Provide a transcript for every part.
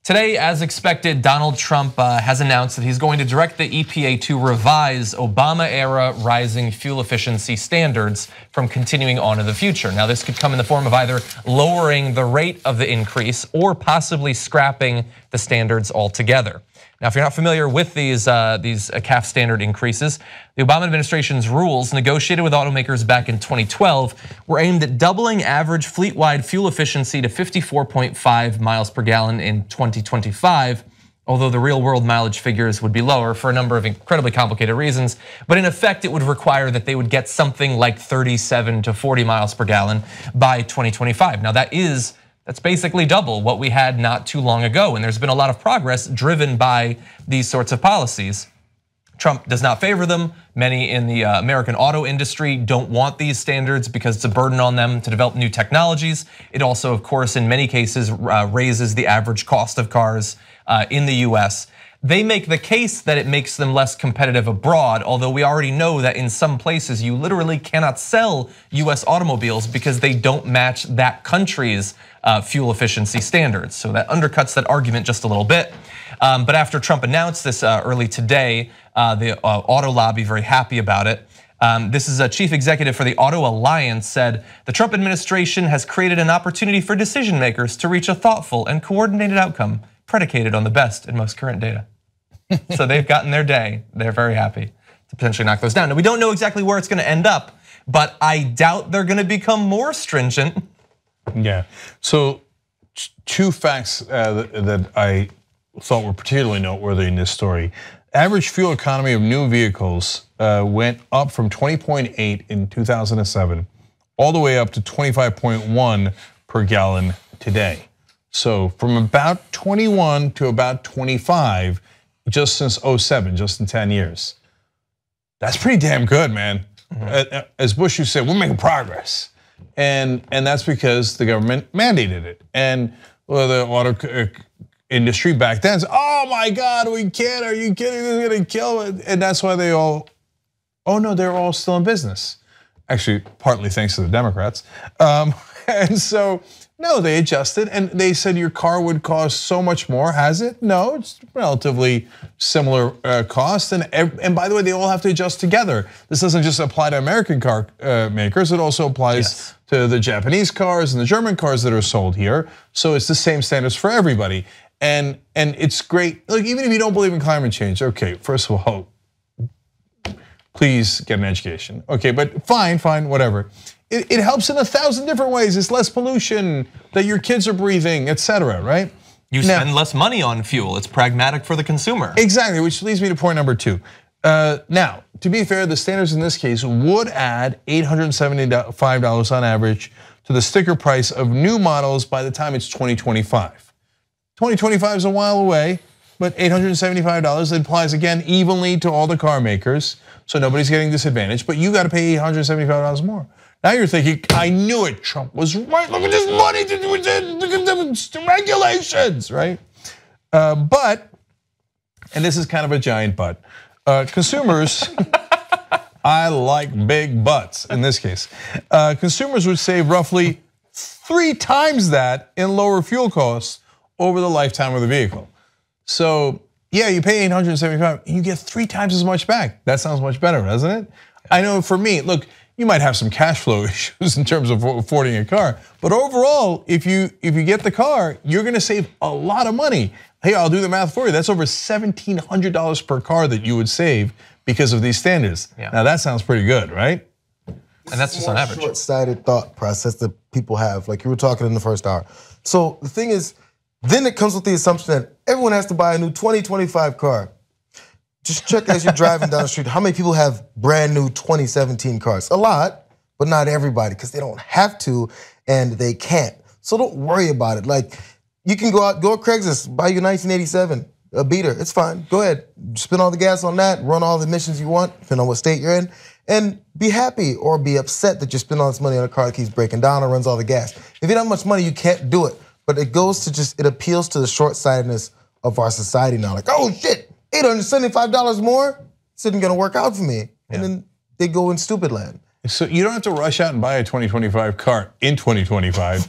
Today, as expected, Donald Trump has announced that he's going to direct the EPA to revise Obama-era rising fuel efficiency standards from continuing on in the future. Now, this could come in the form of either lowering the rate of the increase or possibly scrapping the standards altogether. Now, if you're not familiar with these CAF standard increases, the Obama administration's rules negotiated with automakers back in 2012 were aimed at doubling average fleet-wide fuel efficiency to 54.5 miles per gallon in 2025, although the real-world mileage figures would be lower for a number of incredibly complicated reasons. But in effect, it would require that they would get something like 37 to 40 miles per gallon by 2025. Now, that's basically double what we had not too long ago, and there's been a lot of progress driven by these sorts of policies. Trump does not favor them. Many in the American auto industry don't want these standards because it's a burden on them to develop new technologies. It also, of course, in many cases raises the average cost of cars in the US. They make the case that it makes them less competitive abroad, although we already know that in some places you literally cannot sell US automobiles because they don't match that country's fuel efficiency standards. So that undercuts that argument just a little bit. But after Trump announced this early today, the auto lobby very happy about it. This is a chief executive for the Auto Alliance said, the Trump administration has created an opportunity for decision makers to reach a thoughtful and coordinated outcome predicated on the best and most current data. So they've gotten their day. They're very happy to potentially knock those down. Now, we don't know exactly where it's going to end up, but I doubt they're going to become more stringent. Yeah, so two facts that I thought were particularly noteworthy in this story. Average fuel economy of new vehicles went up from 20.8 in 2007 all the way up to 25.1 per gallon today. So from about 21 to about 25 just since 07, just in 10 years. That's pretty damn good, man. As Bush used to say, we're making progress. And that's because the government mandated it. And the auto industry back then said, oh my God, we can't, are you kidding, this is gonna kill it. And that's why they all, oh no, they're all still in business. Actually, partly thanks to the Democrats. And so, no, they adjusted and they said your car would cost so much more. Has it? No, it's relatively similar cost. And by the way, they all have to adjust together. This doesn't just apply to American car makers. It also applies to the Japanese cars and the German cars that are sold here. So it's the same standards for everybody. And it's great. Like, even if you don't believe in climate change, okay, first of all, please get an education. Okay, but fine, whatever. It helps in 1,000 different ways. It's less pollution that your kids are breathing, etc. right? You spend less money on fuel. It's pragmatic for the consumer. Exactly, which leads me to point number 2. Now, to be fair, the standards in this case would add $875 on average to the sticker price of new models by the time it's 2025. 2025 is a while away, but $875 applies again evenly to all the car makers, so nobody's getting disadvantaged, but you gotta pay $875 more. Now you're thinking, I knew it, Trump was right, look at this money, look at the regulations, right? But, and this is kind of a giant but, consumers, I like big butts in this case. Consumers would save roughly 3 times that in lower fuel costs over the lifetime of the vehicle. So yeah, you pay $875, and you get 3 times as much back. That sounds much better, doesn't it? I know for me, look, you might have some cash flow issues in terms of affording a car, but overall, if you get the car, you're gonna save a lot of money. Hey, I'll do the math for you. That's over $1,700 per car that you would save because of these standards. Yeah. Now that sounds pretty good, right? And that's just on average. Short-sighted thought process that people have, like you were talking in the first hour. So the thing is, then it comes with the assumption that everyone has to buy a new 2025 car. Just check as you're driving down the street, how many people have brand new 2017 cars? A lot, but not everybody, because they don't have to and they can't. So don't worry about it. Like, you can go Craigslist, buy you a 1987, a beater, it's fine, go ahead. Spend all the gas on that, run all the missions you want, depending on what state you're in, and be happy or be upset that you're spending all this money on a car that keeps breaking down or runs all the gas. If you don't have much money, you can't do it. But it goes to just, it appeals to the short-sightedness of our society now. Like, oh shit, $875 more? This isn't gonna work out for me. And then they go in stupid land. So you don't have to rush out and buy a 2025 car in 2025.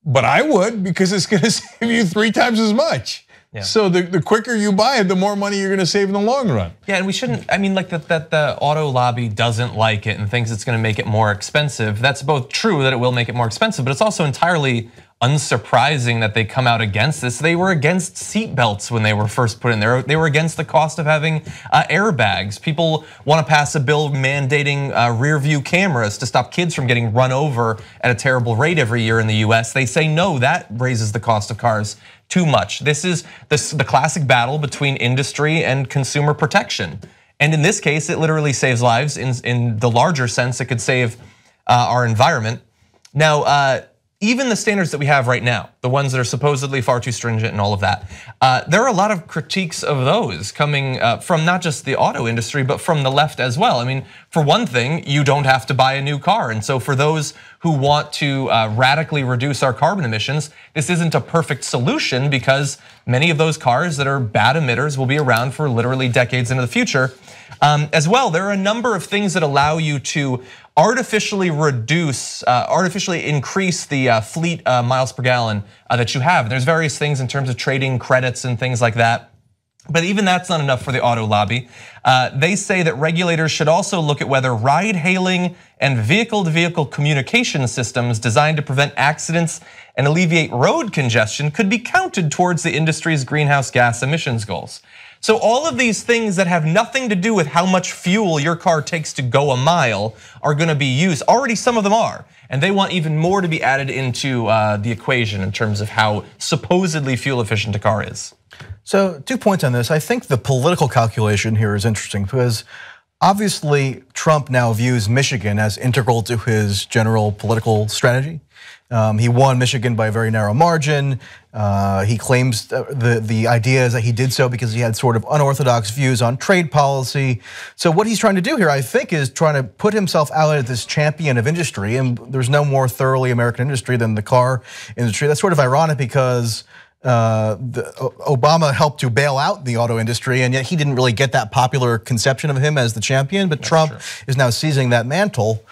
but I would, because it's gonna save you 3 times as much. Yeah. So the quicker you buy it, the more money you're gonna save in the long run. Yeah, and we shouldn't, I mean, like that the auto lobby doesn't like it and thinks it's gonna make it more expensive. That's both true that it will make it more expensive, but it's also entirely unsurprising that they come out against this. They were against seatbelts when they were first put in there. They were against the cost of having airbags. People want to pass a bill mandating rear view cameras to stop kids from getting run over at a terrible rate every year in the US. They say no, that raises the cost of cars too much. This is the classic battle between industry and consumer protection. And in this case, it literally saves lives. In the larger sense, it could save our environment. Now, even the standards that we have right now, the ones that are supposedly far too stringent and all of that, there are a lot of critiques of those coming from not just the auto industry, but from the left as well. I mean, for one thing, you don't have to buy a new car. And so for those who want to radically reduce our carbon emissions, this isn't a perfect solution, because many of those cars that are bad emitters will be around for literally decades into the future. As well, there are a number of things that allow you to artificially increase the fleet miles per gallon that you have. There's various things in terms of trading credits and things like that. But even that's not enough for the auto lobby. They say that regulators should also look at whether ride-hailing and vehicle-to-vehicle communication systems designed to prevent accidents and alleviate road congestion could be counted towards the industry's greenhouse gas emissions goals. So all of these things that have nothing to do with how much fuel your car takes to go a mile are gonna be used. Already some of them are, and they want even more to be added into the equation in terms of how supposedly fuel efficient a car is. So 2 points on this. I think the political calculation here is interesting, because obviously Trump now views Michigan as integral to his general political strategy. He won Michigan by a very narrow margin. He claims the idea is that he did so because he had sort of unorthodox views on trade policy. So what he's trying to do here, I think, is trying to put himself out as this champion of industry. And there's no more thoroughly American industry than the car industry. That's sort of ironic, because Obama helped to bail out the auto industry, and yet he didn't really get that popular conception of him as the champion. But Trump is now seizing that mantle.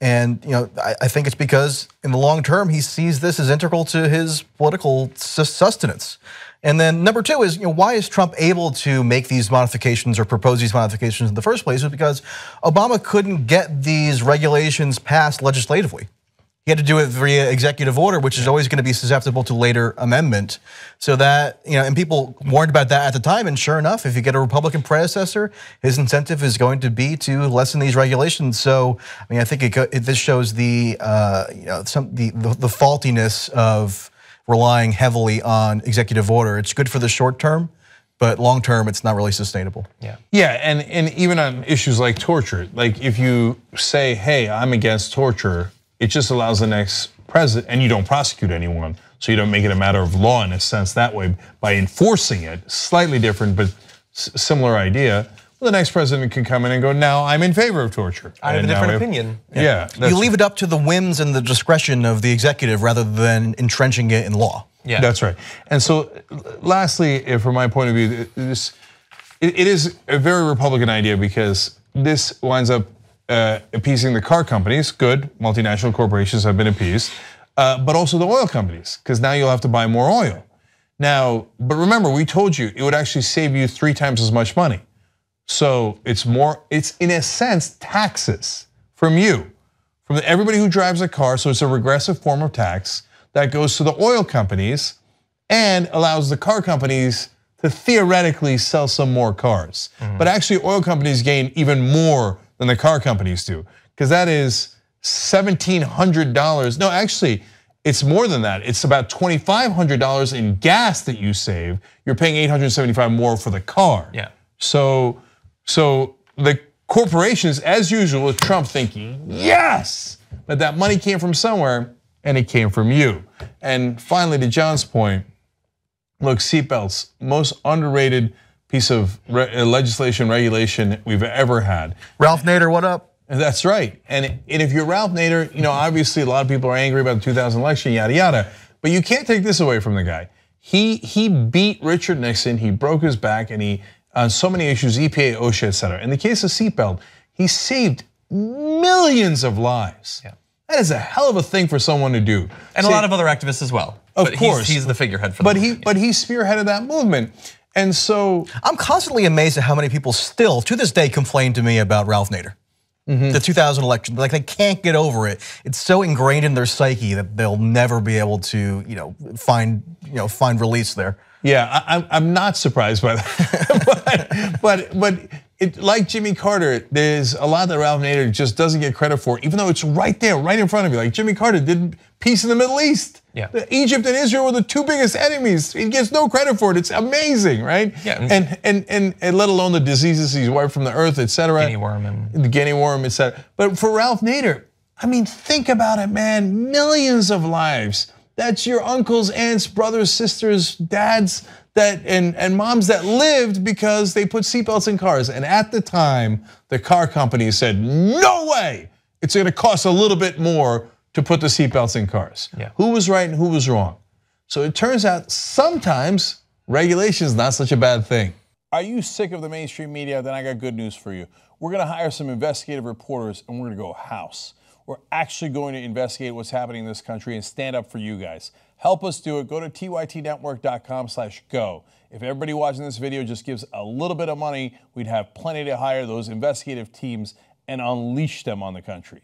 And I think it's because in the long term, he sees this as integral to his political sustenance. And then number two is, why is Trump able to make these modifications or propose these modifications in the first place? Is because Obama couldn't get these regulations passed legislatively. He had to do it via executive order, which is always going to be susceptible to later amendment. So that, and people warned about that at the time, and sure enough, if you get a Republican predecessor, his incentive is going to be to lessen these regulations. So, I mean, I think this shows the faultiness of relying heavily on executive order. It's good for the short term, but long term, it's not really sustainable. Yeah, and even on issues like torture, like if you say, hey, I'm against torture, it just allows the next president, and you don't prosecute anyone, so you don't make it a matter of law in a sense that way by enforcing it. Slightly different, but similar idea. Well, the next president can come in and go, now I'm in favor of torture. I have a different opinion. Yeah. You leave it up to the whims and the discretion of the executive rather than entrenching it in law. Yeah, that's right. And so lastly, from my point of view, it is a very Republican idea, because this winds up appeasing the car companies. Good, multinational corporations have been appeased, but also the oil companies, because now you'll have to buy more oil. Now, but remember, we told you it would actually save you 3 times as much money. So it's in a sense taxes from you, from everybody who drives a car. So it's a regressive form of tax that goes to the oil companies and allows the car companies to theoretically sell some more cars. But actually, oil companies gain even more than the car companies do, because that is $1,700. No, actually, it's more than that. It's about $2,500 in gas that you save. You're paying $875 more for the car. Yeah. So the corporations, as usual, with Trump thinking, yes, but that money came from somewhere, and it came from you. And finally, to John's point, look, seatbelts, most underrated piece of legislation, regulation we've ever had. Ralph Nader, what up? That's right. And if you're Ralph Nader, obviously a lot of people are angry about the 2000 election, yada yada. But you can't take this away from the guy. He beat Richard Nixon. He broke his back, and he on so many issues, EPA, OSHA, et cetera. In the case of seatbelt, he saved millions of lives. Yeah. That is a hell of a thing for someone to do. And a lot of other activists as well. Of course. He's the figurehead for but them. But he spearheaded that movement. And so I'm constantly amazed at how many people still, to this day, complain to me about Ralph Nader. The 2000 election, like they can't get over it. It's so ingrained in their psyche that they'll never be able to, find release there. Yeah, I'm not surprised by that. but like Jimmy Carter, there's a lot that Ralph Nader just doesn't get credit for, even though it's right there, right in front of you. Like Jimmy Carter did peace in the Middle East. Yeah. Egypt and Israel were the two biggest enemies. He gets no credit for it. It's amazing, right? Yeah. And let alone the diseases he's wiped from the earth, et cetera. Guinea worm and the guinea worm, et cetera. But for Ralph Nader, I mean, think about it, man. Millions of lives. That's your uncles, aunts, brothers, sisters, dads and moms that lived because they put seatbelts in cars. And at the time, the car companies said, no way, it's gonna cost a little bit more to put the seatbelts in cars. Yeah. Who was right and who was wrong? So it turns out sometimes regulation is not such a bad thing. Are you sick of the mainstream media? Then I got good news for you. We're gonna hire some investigative reporters and we're gonna go house. We're actually going to investigate what's happening in this country and stand up for you guys. Help us do it. Go to tytnetwork.com/go. If everybody watching this video just gives a little bit of money, we'd have plenty to hire those investigative teams and unleash them on the country.